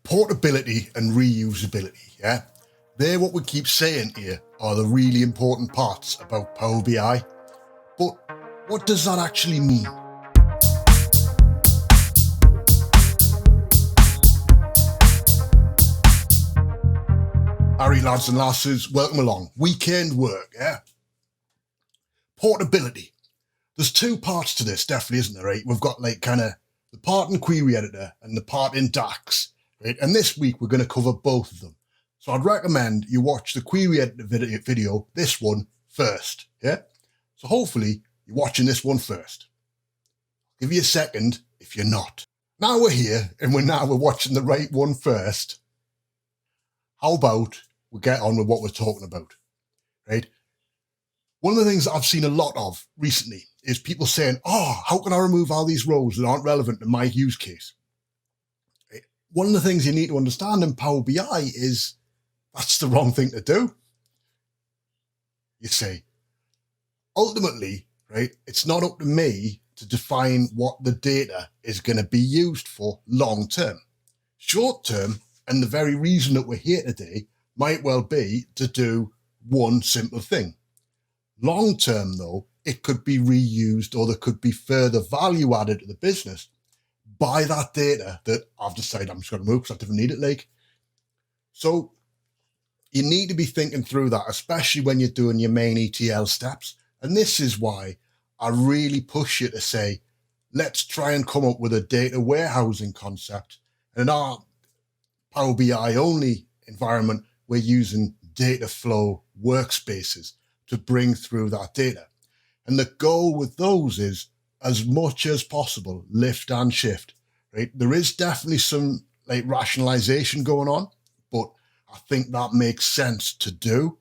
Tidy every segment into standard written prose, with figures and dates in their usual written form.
Portability and reusability, yeah? They're what we keep saying here are the really important parts about Power BI. But what does that actually mean? Harry, lads and lasses, welcome along. Weekend work, yeah? Portability. There's two parts to this, definitely, isn't there, right? We've got like kind of the part in Query Editor and the part in DAX, right? And this week we're going to cover both of them. So I'd recommend you watch the Query Editor video, this one, first, yeah? So hopefully you're watching this one first. Give you a second if you're not. Now we're here and we're watching the right one first. How about we get on with what we're talking about, right? One of the things that I've seen a lot of recently is people saying, oh, how can I remove all these rows that aren't relevant to my use case? Right? One of the things you need to understand in Power BI is that's the wrong thing to do. You say, ultimately, right, it's not up to me to define what the data is going to be used for long term. Short term, and the very reason that we're here today might well be to do one simple thing. Long term, though, it could be reused or there could be further value added to the business by that data that I've decided I'm just going to remove because I didn't need it. Like, so you need to be thinking through that, especially when you're doing your main ETL steps. And this is why I really push you to say, let's try and come up with a data warehousing concept. And in our Power BI only environment, we're using data flow workspaces to bring through that data. And the goal with those is, as much as possible, lift and shift, right? There is definitely some like rationalization going on, but I think that makes sense to do.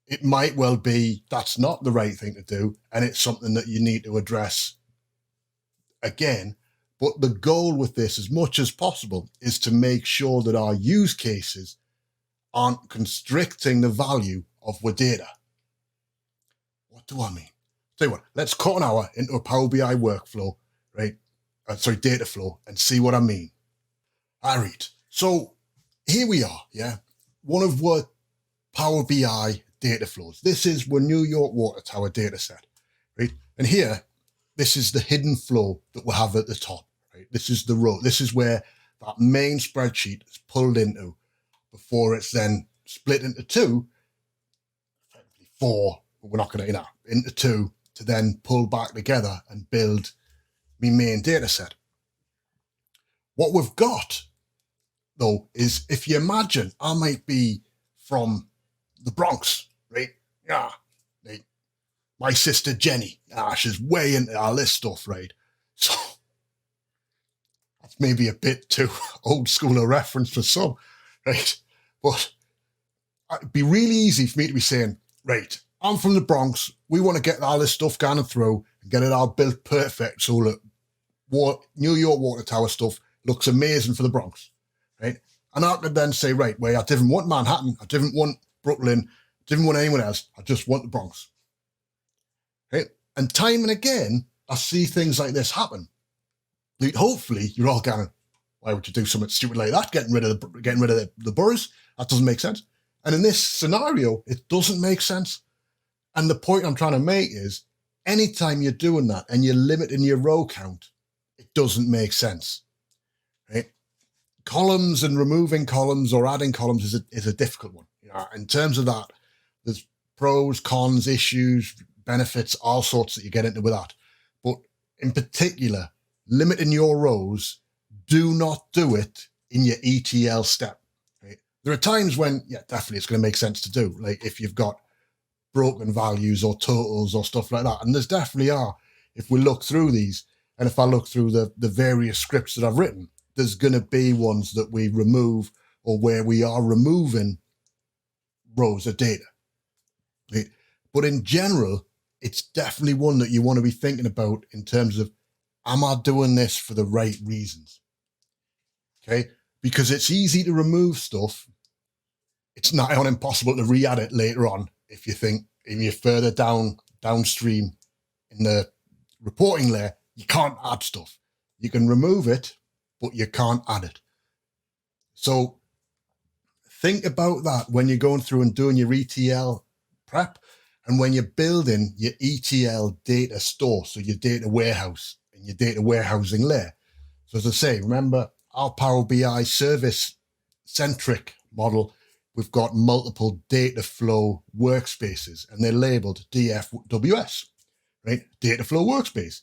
It might well be that's not the right thing to do, and it's something that you need to address again. But the goal with this, as much as possible, is to make sure that our use cases aren't constricting the value of our data. What do I mean? Tell you what, let's cut an hour into a Power BI workflow, right? Data flow, and see what I mean. All right. So here we are, yeah? One of what Power BI data flows. This is our New York Water Tower data set, right? And here, this is the hidden flow that we'll have at the top, right? This is the row. This is where that main spreadsheet is pulled into before it's then split into two, four, but we're not going to, into two to then pull back together and build my main data set. What we've got, though, is if you imagine I might be from the Bronx, right? Yeah, like my sister Jenny, she's way into all this stuff, right? So that's maybe a bit too old school a reference for some, right? But it'd be really easy for me to be saying, right, I'm from the Bronx. We want to get all this stuff going through and get it all built perfect so that New York Water Tower stuff looks amazing for the Bronx, right? And I could then say, right, well, I didn't want Manhattan. I didn't want Brooklyn. I didn't want anyone else. I just want the Bronx, right? And time and again, I see things like this happen. Like, hopefully, you're all going, why would you do something stupid like that? Getting rid of the boroughs? That doesn't make sense. And in this scenario, it doesn't make sense. And the point I'm trying to make is, anytime you're doing that and you're limiting your row count, it doesn't make sense, right? Columns and removing columns or adding columns is a difficult one. In terms of that, there's pros, cons, issues, benefits, all sorts that you get into with that. But in particular, limiting your rows, do not do it in your ETL step. Right? There are times when, yeah, definitely it's going to make sense to do. Like if you've got broken values or totals or stuff like that. And there's definitely are. If we look through these, and if I look through the various scripts that I've written, there's going to be ones that we remove or where we are removing rows of data. Right? But in general, it's definitely one that you want to be thinking about in terms of, am I doing this for the right reasons? Okay? Because it's easy to remove stuff. It's not impossible to re-add it later on if you think, if you're further downstream in the reporting layer, you can't add stuff. You can remove it, but you can't add it. So think about that when you're going through and doing your ETL prep and when you're building your ETL data store, so your data warehouse and your data warehousing layer. So as I say, remember our Power BI service-centric model, we've got multiple data flow workspaces and they're labeled DFWS, right? Data flow workspace,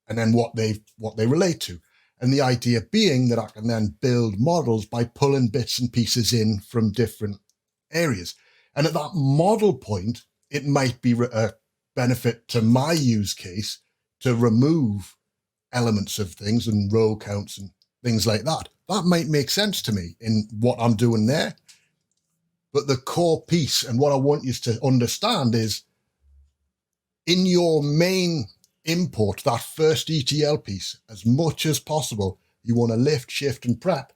and then what they relate to. And the idea being that I can then build models by pulling bits and pieces in from different areas. And at that model point, it might be a benefit to my use case to remove elements of things and row counts and things like that. That might make sense to me in what I'm doing there. But the core piece and what I want you to understand is in your main import, that first ETL piece, as much as possible, you want to lift, shift, and prep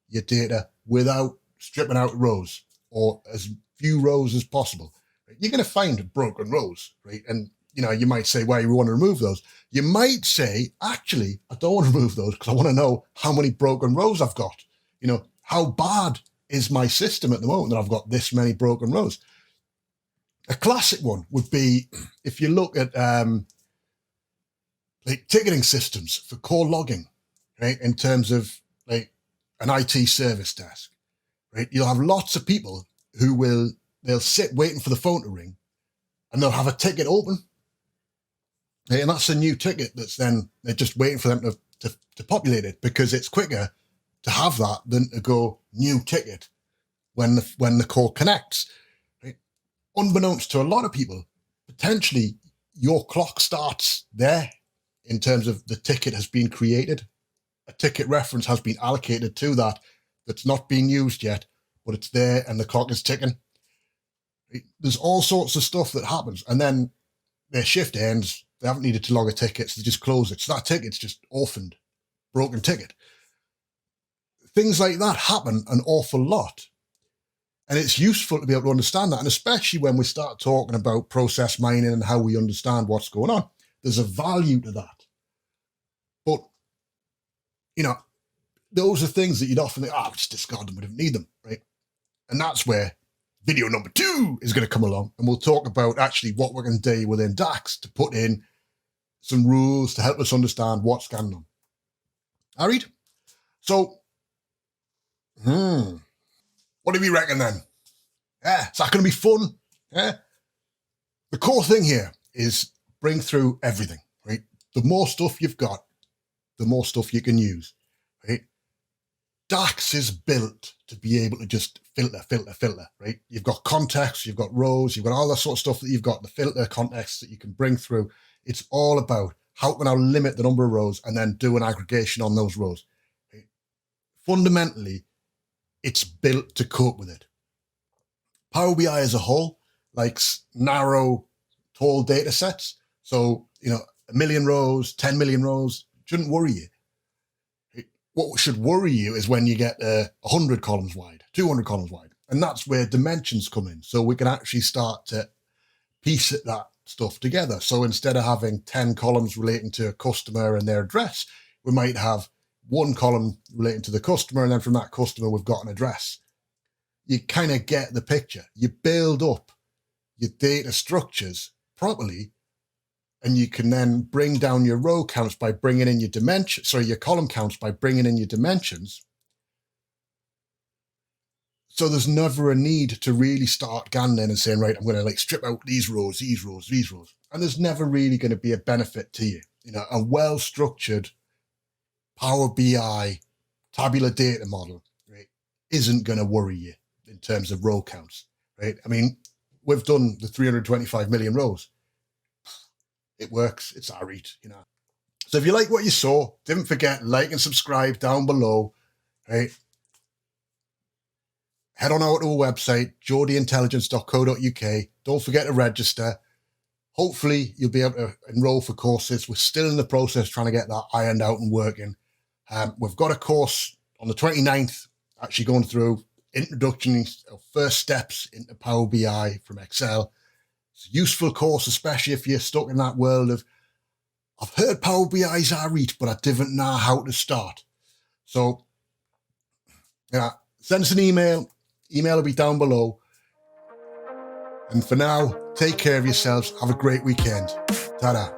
your data without stripping out rows or as few rows as possible. You're going to find broken rows, right? And you might say, well, you want to remove those. You might say, actually, I don't want to remove those because I want to know how many broken rows I've got. How bad is my system at the moment that I've got this many broken rows? A classic one would be if you look at like ticketing systems for call logging, right? In terms of like an IT service desk, right? You'll have lots of people who they'll sit waiting for the phone to ring and they'll have a ticket open. Right? And that's a new ticket they're just waiting for them to populate it because it's quicker to have that than to go new ticket when the call connects. Right? Unbeknownst to a lot of people, potentially your clock starts there in terms of the ticket has been created. A ticket reference has been allocated to that's not being used yet, but it's there and the clock is ticking. Right? There's all sorts of stuff that happens. And then their shift ends. They haven't needed to log a ticket, so they just close it. So that ticket's just orphaned, broken ticket. Things like that happen an awful lot. And it's useful to be able to understand that. And especially when we start talking about process mining and how we understand what's going on, there's a value to that. But, those are things that you'd often think, I'll just discard them, we don't need them, right? And that's where video number 2 is going to come along. And we'll talk about actually what we're going to do within DAX to put in some rules to help us understand what's going on. All right? So, what do we reckon then? Yeah, is that going to be fun? Yeah. The core thing here is bring through everything, right? The more stuff you've got, the more stuff you can use, right? DAX is built to be able to just filter, right? You've got context, you've got rows, you've got all that sort of stuff that you've got, the filter context that you can bring through. It's all about how can I limit the number of rows and then do an aggregation on those rows. Right? Fundamentally, it's built to cope with it. Power BI as a whole likes narrow, tall data sets. So, 1 million rows, 10 million rows, shouldn't worry you. What should worry you is when you get 100 columns wide, 200 columns wide. And that's where dimensions come in. So we can actually start to piece that stuff together. So instead of having 10 columns relating to a customer and their address, we might have one column relating to the customer. And then from that customer, we've got an address. You kind of get the picture. You build up your data structures properly, and you can then bring down your row counts by bringing in your column counts by bringing in your dimensions. So there's never a need to really start ganning and saying, right, I'm going to strip out these rows. And there's never really going to be a benefit to you. A well-structured Power BI tabular data model, right, isn't going to worry you in terms of row counts, right? I mean, we've done the 325 million rows. It works. It's all right, So if you like what you saw, don't forget, like and subscribe down below, right? Head on over to our website, geordieintelligence.co.uk. Don't forget to register. Hopefully, you'll be able to enroll for courses. We're still in the process trying to get that ironed out and working. We've got a course on the 29th, actually going through introduction of first steps into Power BI from Excel. It's a useful course, especially if you're stuck in that world of, I've heard Power BI is our reach, but I didn't know how to start. So, send us an email. Email will be down below. And for now, take care of yourselves. Have a great weekend. Ta-da.